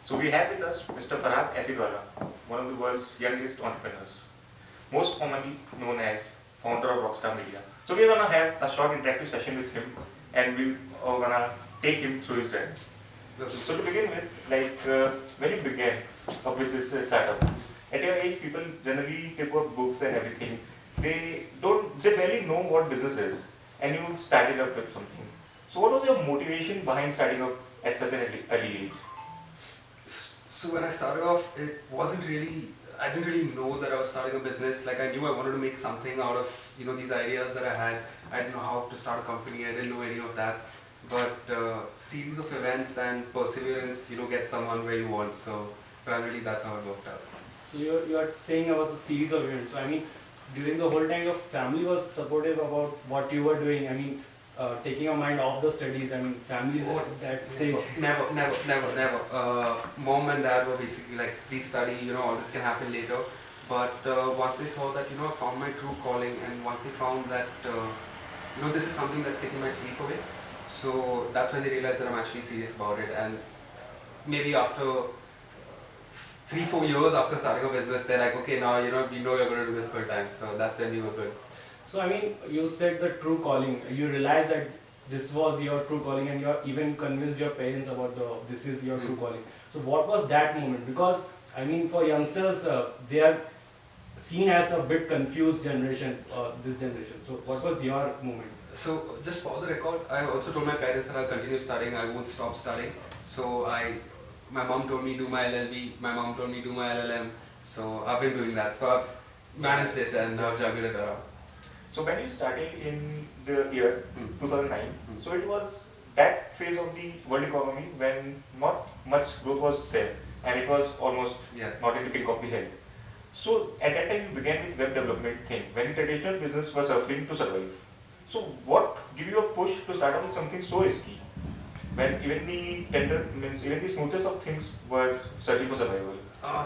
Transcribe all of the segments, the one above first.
So we have with us Mr. Farhad Asidwala, one of the world's youngest entrepreneurs, most commonly known as founder of Rockstar Media. So we're gonna have a short interactive session with him, and we are gonna take him through his journey. So to begin with, when you began up with this startup, at your age, people generally pick up books and everything. They barely know what business is, and you started up with something. So what was your motivation behind starting up at such an early age? So when I started off, I didn't really know that I was starting a business. Like I knew I wanted to make something out of, these ideas that I had. I didn't know how to start a company. I didn't know any of that. But series of events and perseverance, get someone where you want. So primarily that's how it worked out. So you are saying about the series of events. So I mean, during the whole time, your family was supportive about what you were doing. I mean, taking your mind off the studies. I mean, families at that stage. Never. Mom and dad were basically like, please study. All this can happen later. But once they saw that, I found my true calling, and once they found that, this is something that's taking my sleep away. So that's when they realized that I'm actually serious about it. And maybe after 3-4 years after starting a business, they're like, okay, now you're going to do this full time. So that's when we were good. So I mean, you said the true calling. You realized that this was your true calling, and you even convinced your parents about this is your true calling. So what was that moment? Because I mean, for youngsters, they are seen as a bit confused generation. This generation. So what was your moment? So just for the record, I also told my parents that I'll continue studying. I won't stop studying. So my mom told me do my LLB. My mom told me do my LLM. So I've been doing that. So I've managed it and I've juggled it around. So when you started in the year 2009, so it was that phase of the world economy when not much growth was there, and it was almost not in the peak of the health. So at that time you began with web development thing, when traditional business was suffering to survive. So what gave you a push to start off with something so risky, when even the smoothest of things were searching for survival?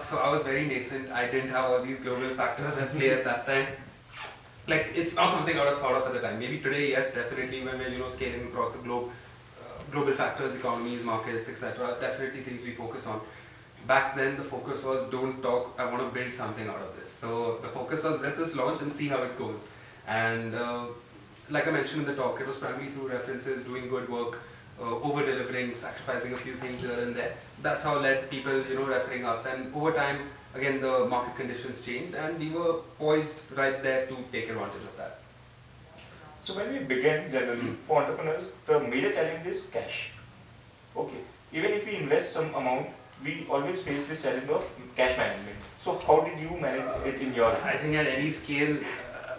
So I was very nascent. I didn't have all these global factors at play at that time. Like, it's not something I would have thought of at the time. Maybe today, yes, definitely when we're scaling across the globe, global factors, economies, markets, etc. Definitely things we focus on. Back then, the focus was don't talk. I want to build something out of this. So the focus was let's just launch and see how it goes. And like I mentioned in the talk, it was primarily through references, doing good work, over delivering, sacrificing a few things here and there. That's how led people referring us. And over time, again, the market conditions changed, and we were poised right there to take advantage of that. So when we began generally for entrepreneurs, the major challenge is cash. Okay, even if we invest some amount, we always face this challenge of cash management. So how did you manage it in your life? I think at any scale,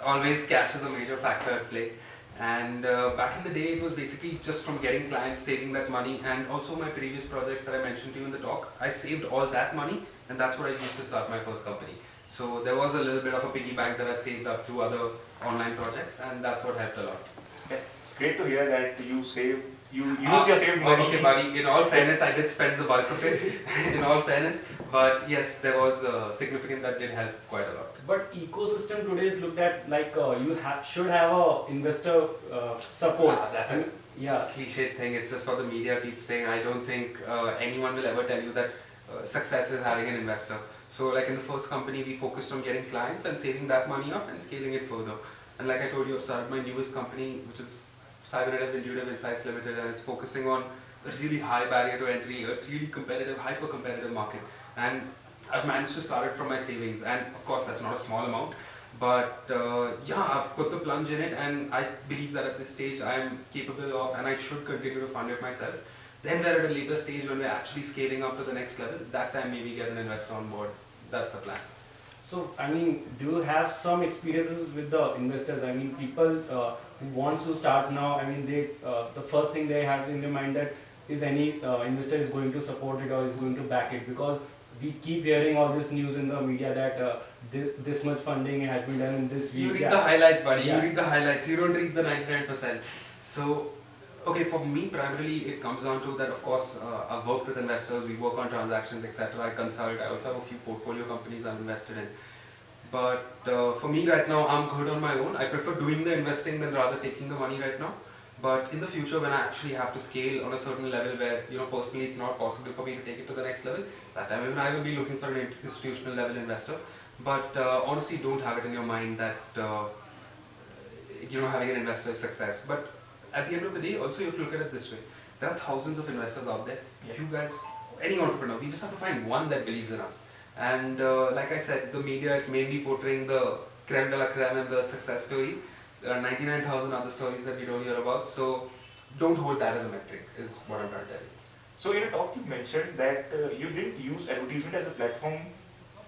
always cash is a major factor at play. And back in the day, it was basically just from getting clients, saving that money, and also my previous projects that I mentioned to you in the talk. I saved all that money, and that's what I used to start my first company. So there was a little bit of a piggy bank that I saved up through other online projects, and that's what helped a lot. It's great to hear that you use your saved money. Okay, buddy. In all fairness, I did spend the bulk of it. In all fairness, but yes, there was significant that did help quite a lot. But ecosystem today is looked at like you should have a investor support. That's a cliche thing. It's just what the media keeps saying. I don't think anyone will ever tell you that success is having an investor. So like in the first company, we focused on getting clients and saving that money up and scaling it further. And like I told you, I've started my newest company, which is Cybernative Intuitive Insights Limited, and it's focusing on a really high barrier to entry, a really competitive, hyper-competitive market. And I've managed to start it from my savings, and of course that's not a small amount, but I've put the plunge in it, and I believe that at this stage I'm capable of, and I should continue to fund it myself. Then we're at a later stage when we're actually scaling up to the next level. That time maybe get an investor on board. That's the plan. So, I mean, do you have some experiences with the investors? I mean, people who want to start now, I mean, the first thing they have in their mind that is any investor is going to support it or is going to back it, because we keep hearing all this news in the media that this much funding has been done in this week. You read the highlights, buddy. You read the highlights. You don't read the 99%. So, okay, for me, primarily it comes down to that, of course, I've worked with investors, we work on transactions, etc. I consult, I also have a few portfolio companies I'm invested in. But for me right now, I'm good on my own. I prefer doing the investing than rather taking the money right now. But in the future, when I actually have to scale on a certain level where, personally it's not possible for me to take it to the next level, that time even I will be looking for an institutional level investor. But honestly, don't have it in your mind that, having an investor is success. But at the end of the day, also you have to look at it this way. There are thousands of investors out there. Yeah. You guys, any entrepreneur, we just have to find one that believes in us. And like I said, the media is mainly portraying the creme de la creme and the success stories. There are 99,000 other stories that we don't hear about. So don't hold that as a metric, is what I'm trying to tell you. So in a talk you mentioned that you didn't use advertisement as a platform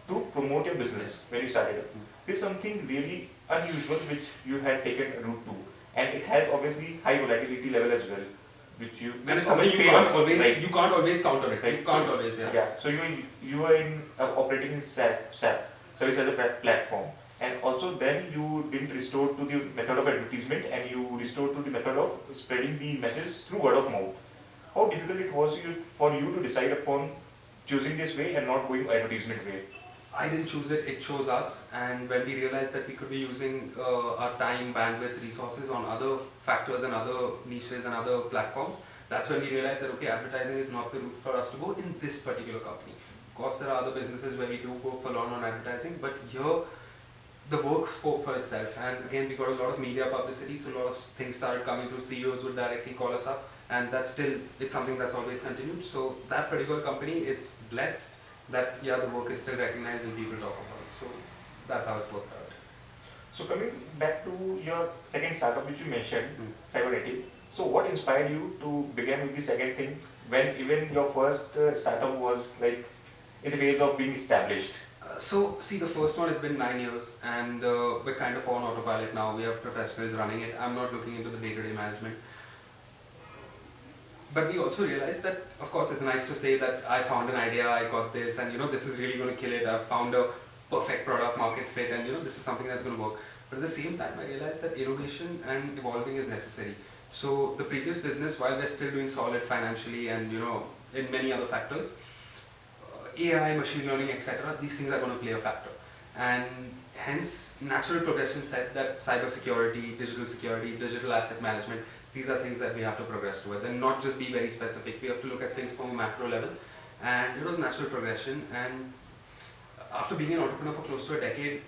to promote your business when you started up. This is something really unusual which you had taken a route to, and it has obviously high volatility level as well, which you. And it's something you can't always, right. you can't always counter it. Right. You can't So- always, yeah. Yeah. So you are in operating in SAP service as a platform, and also then you didn't restore to the method of advertisement, and you restored to the method of spreading the message through word of mouth. How difficult it was for you to decide upon choosing this way and not going advertisement way? I didn't choose it, it chose us. And when we realized that we could be using our time, bandwidth, resources on other factors and other niches and other platforms, that's when we realized that, okay, advertising is not the route for us to go in this particular company. Of course, there are other businesses where we do go full on advertising, but here the work spoke for itself. And again, we got a lot of media publicity, so a lot of things started coming through. CEOs would directly call us up, and that's still, it's something that's always continued. So that particular company, it's blessed that the work is still recognized and people talk about it. So that's how it's worked out. So coming back to your second startup which you mentioned, CyberNative. So what inspired you to begin with the second thing when even your first startup was like in the phase of being established? So see, the first one, it's been 9 years, and we're kind of on autopilot now. We have professionals running it. I'm not looking into the day-to-day management. But we also realized that, of course, it's nice to say that I found an idea, I got this, and this is really going to kill it. I've found a perfect product market fit, and this is something that's going to work. But at the same time, I realized that innovation and evolving is necessary. So the previous business, while we're still doing solid financially and in many other factors, AI, machine learning, etc., these things are going to play a factor. And hence, natural progression said that cybersecurity, digital asset management, these are things that we have to progress towards and not just be very specific. We have to look at things from a macro level, and it was natural progression. And after being an entrepreneur for close to a decade,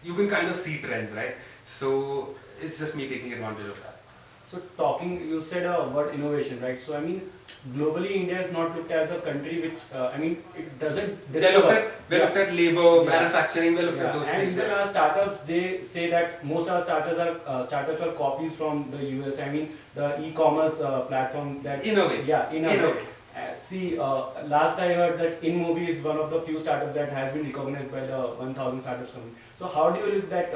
you can kind of see trends, right? So it's just me taking advantage of that. So you said a word innovation, right? So I mean, globally India is not looked as a country which, it doesn't We looked at labor, Yeah. manufacturing, we looked at those and things. even Yeah. our startups, they say that most of our startups are copies from the US. I mean, the e-commerce platform that Innovate. Yeah, Innovate. Last I heard that InMobi is one of the few startups that has been recognized by the 1000 startups company. So how do you look that?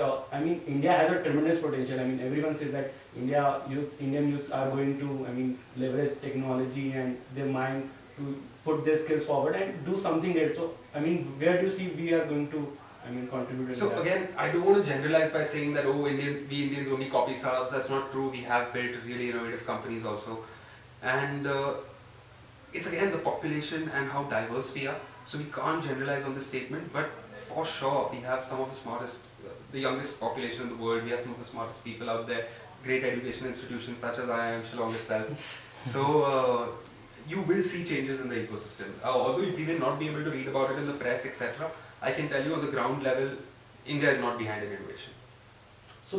India has a tremendous potential. I mean, everyone says that Indian youths are going to, leverage technology and their mind to put their skills forward and do something great. So, where do you see we are going to, contribute? In So that? again, I don't want to generalize by saying that we Indians only copy startups. That's not true. We have built really innovative companies also, and it's again the population and how diverse we are. So we can't generalize on this statement, but for sure we have some of the smartest, the youngest population in the world. We have some of the smartest people out there. Great education institutions such as IIM Shillong itself. So you will see changes in the ecosystem. Although we may not be able to read about it in the press, etc., I can tell you on the ground level, India is not behind in innovation. So,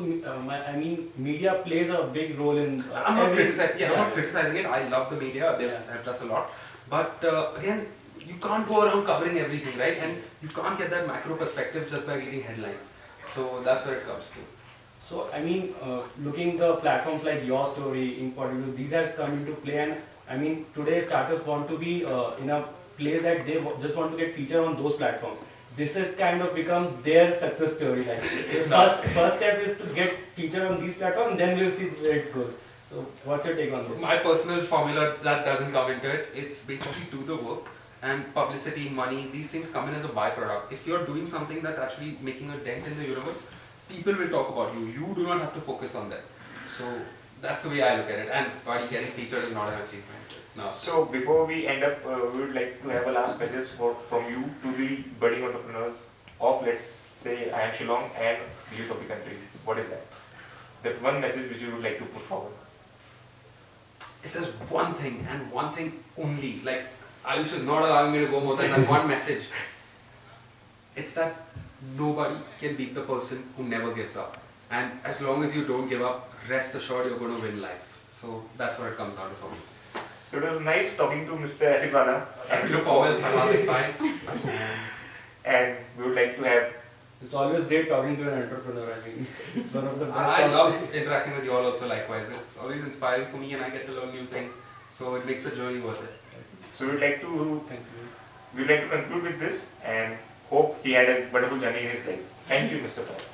media plays a big role in. I'm not every- criticizing. I'm not criticizing it. I love the media. They've Yeah. helped us a lot. But again, you can't go around covering everything, right? And you can't get that macro perspective just by reading headlines. So that's where it comes to. So, looking the platforms like Your Story, Info42, these has come into play, and today startups want to be in a place that they just want to get featured on those platforms. This has kind of become their success story. Like, first step is to get featured on these platforms, then we'll see where it goes. So, what's your take on this? My personal formula that doesn't come into it. It's basically do the work, and publicity, money, these things come in as a byproduct. If you're doing something that's actually making a dent in the universe, people will talk about you. You do not have to focus on that. So that's the way I look at it. And buddy, getting featured is not an achievement. It's not. So before we end up, we would like to have a last message from you to the budding entrepreneurs of, let's say, IIM Shillong and the youth of the country. What is that? The one message which you would like to put forward. if there's one thing and one thing only, like Ayush is not allowing me to go more than that one message, it's that nobody can beat the person who never gives up. And as long as you don't give up, rest assured you're going to win life. So that's what it comes down to for me. So it was nice talking to Mr. Asidwala. As you look forward, Farhad is fine. And we would like to have. It's always great talking to an entrepreneur. I mean, it's one of the best. I talks. love interacting with you all also likewise. It's always inspiring for me and I get to learn new things. So it makes the journey worth it. So we'd like to Thank you. conclude with this and hope he had a wonderful journey in his life. Thank you, Mr. Paul.